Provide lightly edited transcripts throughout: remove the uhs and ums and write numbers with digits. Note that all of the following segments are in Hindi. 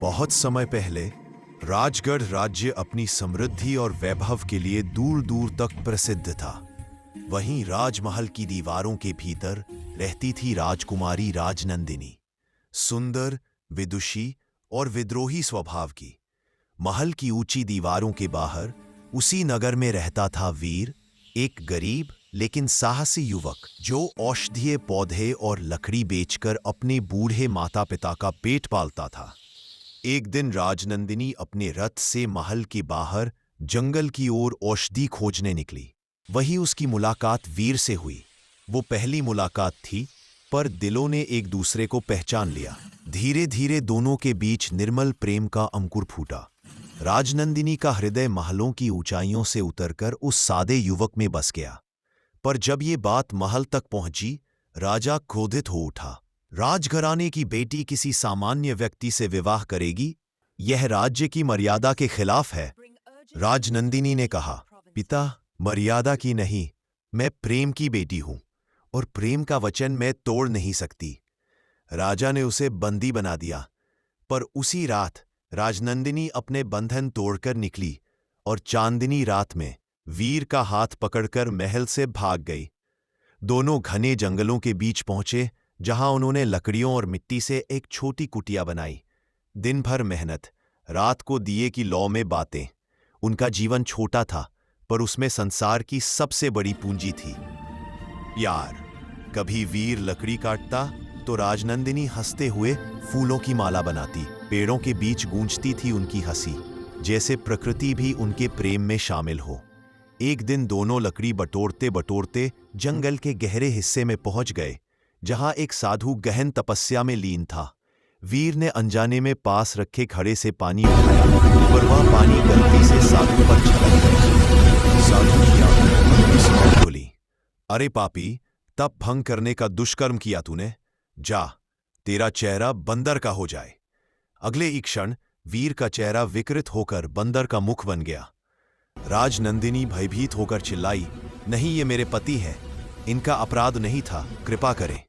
बहुत समय पहले राजगढ़ राज्य अपनी समृद्धि और वैभव के लिए दूर दूर तक प्रसिद्ध था। वहीं राजमहल की दीवारों के भीतर रहती थी राजकुमारी राजनंदिनी, सुंदर, विदुषी और विद्रोही स्वभाव की। महल की ऊंची दीवारों के बाहर उसी नगर में रहता था वीर, एक गरीब लेकिन साहसी युवक जो औषधीय पौधे और लकड़ी बेचकर अपने बूढ़े माता पिता का पेट पालता था। एक दिन राजनंदिनी अपने रथ से महल के बाहर जंगल की ओर औषधि खोजने निकली। वहीं उसकी मुलाकात वीर से हुई। वो पहली मुलाकात थी, पर दिलों ने एक दूसरे को पहचान लिया। धीरे धीरे दोनों के बीच निर्मल प्रेम का अंकुर फूटा। राजनंदिनी का हृदय महलों की ऊंचाइयों से उतरकर उस सादे युवक में बस गया। पर जब ये बात महल तक पहुंची, राजा क्रोधित हो उठा। राजघराने की बेटी किसी सामान्य व्यक्ति से विवाह करेगी? यह राज्य की मर्यादा के खिलाफ है। राजनंदिनी ने कहा, पिता, मर्यादा की नहीं, मैं प्रेम की बेटी हूं और प्रेम का वचन मैं तोड़ नहीं सकती। राजा ने उसे बंदी बना दिया। पर उसी रात राजनंदिनी अपने बंधन तोड़कर निकली और चांदनी रात में वीर का हाथ पकड़कर महल से भाग गई। दोनों घने जंगलों के बीच पहुंचे, जहां उन्होंने लकड़ियों और मिट्टी से एक छोटी कुटिया बनाई। दिन भर मेहनत, रात को दिए की लौ में बातें। उनका जीवन छोटा था, पर उसमें संसार की सबसे बड़ी पूंजी थी, प्यार। कभी वीर लकड़ी काटता तो राजनंदिनी हंसते हुए फूलों की माला बनाती। पेड़ों के बीच गूंजती थी उनकी हंसी, जैसे प्रकृति भी उनके प्रेम में शामिल हो। एक दिन दोनों लकड़ी बटोरते बटोरते जंगल के गहरे हिस्से में पहुंच गए, जहां एक साधु गहन तपस्या में लीन था। वीर ने अनजाने में पास रखे घड़े से पानी उठाया, पर वह पानी गलती से साधु पर छलक गया। साधु की आंखें विस्मय खुली। अरे पापी, तप भंग करने का दुष्कर्म किया तूने। जा, तेरा चेहरा बंदर का हो जाए। अगले ही क्षण वीर का चेहरा विकृत होकर बंदर का मुख बन गया। राजनंदिनी भयभीत होकर चिल्लाई, नहीं, ये मेरे पति हैं, इनका अपराध नहीं था, कृपा करें।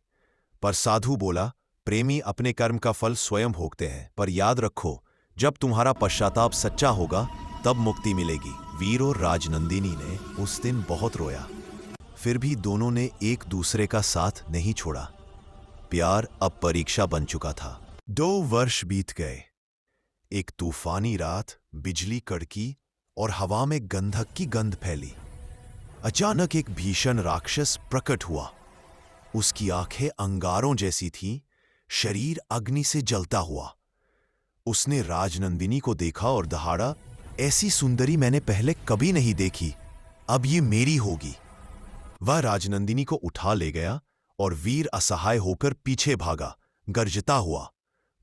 पर साधु बोला, प्रेमी अपने कर्म का फल स्वयं भोगते हैं, पर याद रखो, जब तुम्हारा पश्चाताप सच्चा होगा तब मुक्ति मिलेगी। वीर और राजनंदिनी ने उस दिन बहुत रोया, फिर भी दोनों ने एक दूसरे का साथ नहीं छोड़ा। प्यार अब परीक्षा बन चुका था। 2 वर्ष बीत गए। एक तूफानी रात, बिजली कड़की और हवा में गंधक की गंध फैली। अचानक एक भीषण राक्षस प्रकट हुआ। उसकी आंखें अंगारों जैसी थीं, शरीर अग्नि से जलता हुआ। उसने राजनंदिनी को देखा और दहाड़ा, ऐसी सुंदरी मैंने पहले कभी नहीं देखी, अब ये मेरी होगी। वह राजनंदिनी को उठा ले गया और वीर असहाय होकर पीछे भागा, गर्जता हुआ,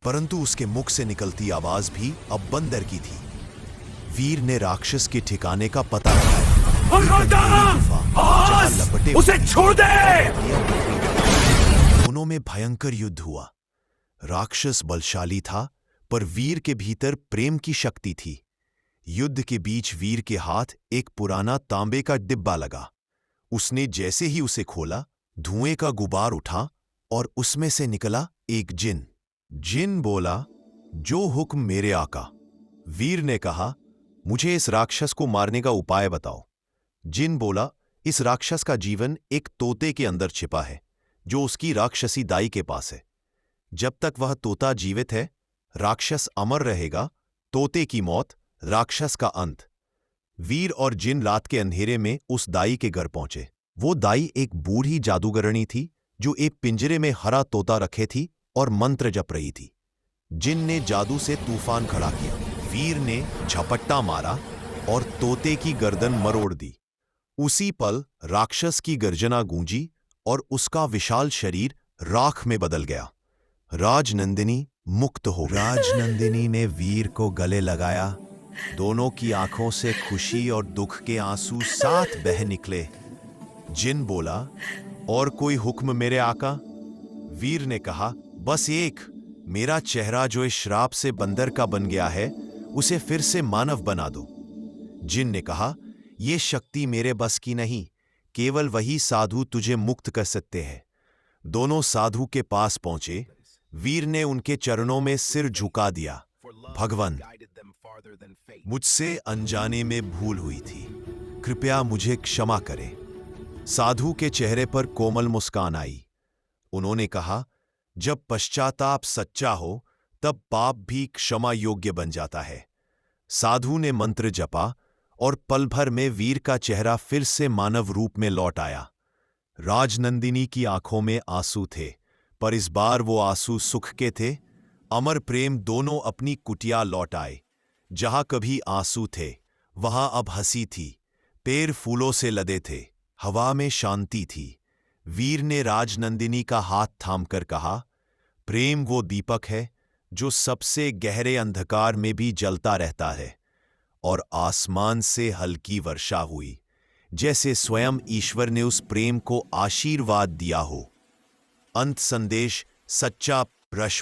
परंतु उसके मुख से निकलती आवाज भी अब बंदर की थी। वीर ने राक्षस के ठिकाने का पता लगाया। उसे छोड़ दे! दोनों में भयंकर युद्ध हुआ। राक्षस बलशाली था, पर वीर के भीतर प्रेम की शक्ति थी। युद्ध के बीच वीर के हाथ एक पुराना तांबे का डिब्बा लगा। उसने जैसे ही उसे खोला, धुएं का गुबार उठा और उसमें से निकला एक जिन। जिन बोला, जो हुक्म मेरे आका। वीर ने कहा, मुझे इस राक्षस को मारने का उपाय बताओ। जिन बोला, इस राक्षस का जीवन एक तोते के अंदर छिपा है, जो उसकी राक्षसी दाई के पास है। जब तक वह तोता जीवित है, राक्षस अमर रहेगा। तोते की मौत, राक्षस का अंत। वीर और जिन रात के अंधेरे में उस दाई के घर पहुंचे। वो दाई एक बूढ़ी जादूगरनी थी, जो एक पिंजरे में हरा तोता रखे थी और मंत्र जप रही थी। जिन ने जादू से तूफान खड़ा किया। वीर ने झपट्टा मारा और तोते की गर्दन मरोड़ दी। उसी पल राक्षस की गर्जना गूंजी और उसका विशाल शरीर राख में बदल गया। राजनंदिनी मुक्त हो गई। राजनंदिनी ने वीर को गले लगाया। दोनों की आंखों से खुशी और दुख के आंसू साथ बह निकले। जिन बोला, और कोई हुक्म मेरे आका? वीर ने कहा, बस एक, मेरा चेहरा जो इस श्राप से बंदर का बन गया है, उसे फिर से मानव बना दो। जिन ने कहा, यह शक्ति मेरे बस की नहीं, केवल वही साधु तुझे मुक्त कर सकते हैं। दोनों साधु के पास पहुंचे। वीर ने उनके चरणों में सिर झुका दिया। भगवान, मुझसे अनजाने में भूल हुई थी, कृपया मुझे क्षमा करें। साधु के चेहरे पर कोमल मुस्कान आई। उन्होंने कहा, जब पश्चाताप सच्चा हो तब पाप भी क्षमा योग्य बन जाता है। साधु ने मंत्र जपा और पल भर में वीर का चेहरा फिर से मानव रूप में लौट आया। राजनंदिनी की आंखों में आंसू थे, पर इस बार वो आंसू सुख के थे। अमर प्रेम दोनों अपनी कुटिया लौट आए। जहां कभी आंसू थे वहां अब हंसी थी। पेड़ फूलों से लदे थे, हवा में शांति थी। वीर ने राजनंदिनी का हाथ थामकर कहा, प्रेम वो दीपक है जो सबसे गहरे अंधकार में भी जलता रहता है। और आसमान से हल्की वर्षा हुई, जैसे स्वयं ईश्वर ने उस प्रेम को आशीर्वाद दिया हो। अंत संदेश, सच्चा रश